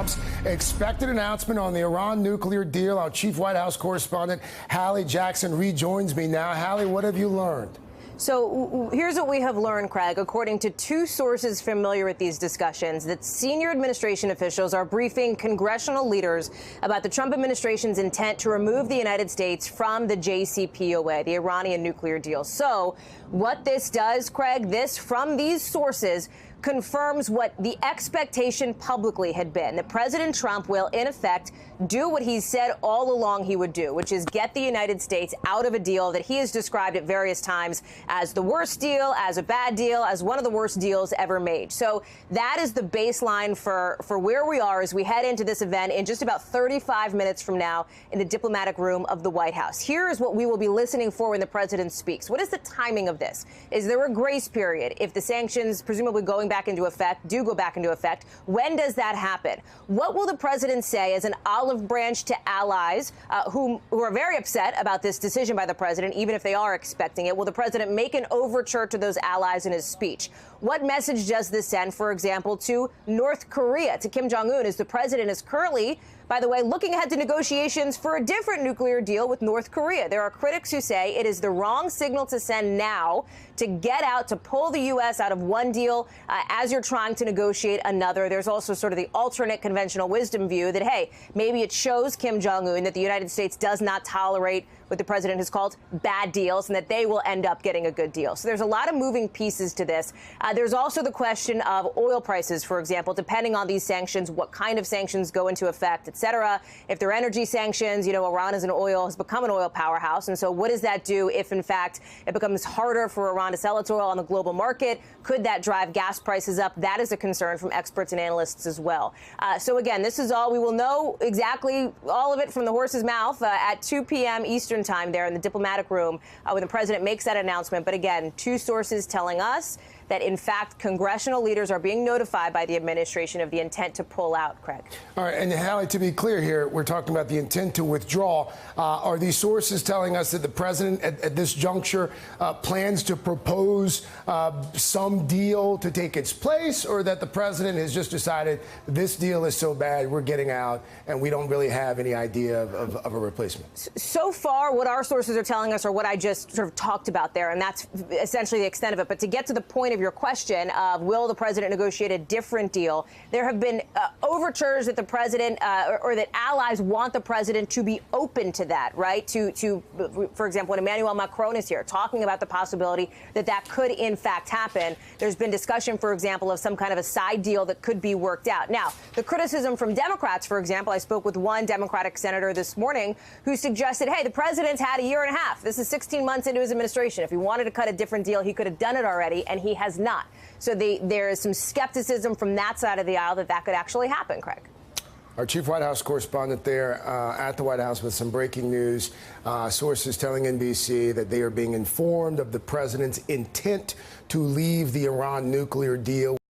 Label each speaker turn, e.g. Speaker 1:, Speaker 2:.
Speaker 1: Trump's expected announcement on the Iran nuclear deal. Our chief White House correspondent, Hallie Jackson, rejoins me now. Hallie, what have you learned?
Speaker 2: So here's what we have learned, Craig, according to two sources familiar with these discussions, that senior administration officials are briefing congressional leaders about the Trump administration's intent to remove the United States from the JCPOA, the Iranian nuclear deal. So what this does, Craig, this from these sources confirms what the expectation publicly had been, that President Trump will, in effect, do what he said all along he would do, which is get the United States out of a deal that he has described at various times as the worst deal, as a bad deal, as one of the worst deals ever made. So that is the baseline for where we are as we head into this event in just about 35 minutes from now in the diplomatic room of the White House. Here is what we will be listening for when the president speaks. What is the timing of this? Is there a grace period if the sanctions, presumably going back into effect, do go back into effect? When does that happen? What will the president say as an olive branch to allies who are very upset about this decision by the president, even if they are expecting it? Will the president make an overture to those allies in his speech? What message does this send, for example, to North Korea, to Kim Jong-un, as the president is currently, by the way, looking ahead to negotiations for a different nuclear deal with North Korea? There are critics who say it is the wrong signal to send now to get out, to pull the U.S. out of one deal as you're trying to negotiate another. There's also sort of the alternate conventional wisdom view that, hey, maybe it shows Kim Jong-un that the United States does not tolerate what the president has called bad deals and that they will end up getting a good deal. So there's a lot of moving pieces to this. There's also the question of oil prices, for example, depending on these sanctions, what kind of sanctions go into effect, et cetera. If they're energy sanctions, you know, Iran has become an oil powerhouse. And so what does that do if, in fact, it becomes harder for Iran to sell its oil on the global market? Could that drive gas prices up? That is a concern from experts and analysts as well. So again, this is all. We will know exactly all of it from the horse's mouth at 2 p.m. Eastern time there in the diplomatic room when the president makes that announcement. But again, two sources telling us that, in fact, congressional leaders are being notified by the administration of the intent to pull out, Craig.
Speaker 1: All right. And Hallie, to be clear here, we're talking about the intent to withdraw. Are these sources telling us that the president at this juncture plans to propose some deal to take its place, or that the president has just decided this deal is so bad we're getting out and we don't really have any idea of a replacement?
Speaker 2: So far, what our sources are telling us are what I just sort of talked about there, and that's essentially the extent of it. But to get to the point of your question of will the president negotiate a different deal, there have been overtures that the president or that allies want the president to be open to that, right? For example, when Emmanuel Macron is here talking about the possibility that that could in fact happen, there's been discussion, for example, of some kind of a side deal that could be worked out. Now, the criticism from Democrats, for example, I spoke with one Democratic senator this morning who suggested, hey, the president's had a year and a half. This is 16 months into his administration. If he wanted to cut a different deal, he could have done it already, and he has not. So there is some skepticism from that side of the aisle that could actually happen, Craig.
Speaker 1: Our chief White House correspondent there at the White House with some breaking news. Sources telling NBC that they are being informed of the president's intent to leave the Iran nuclear deal.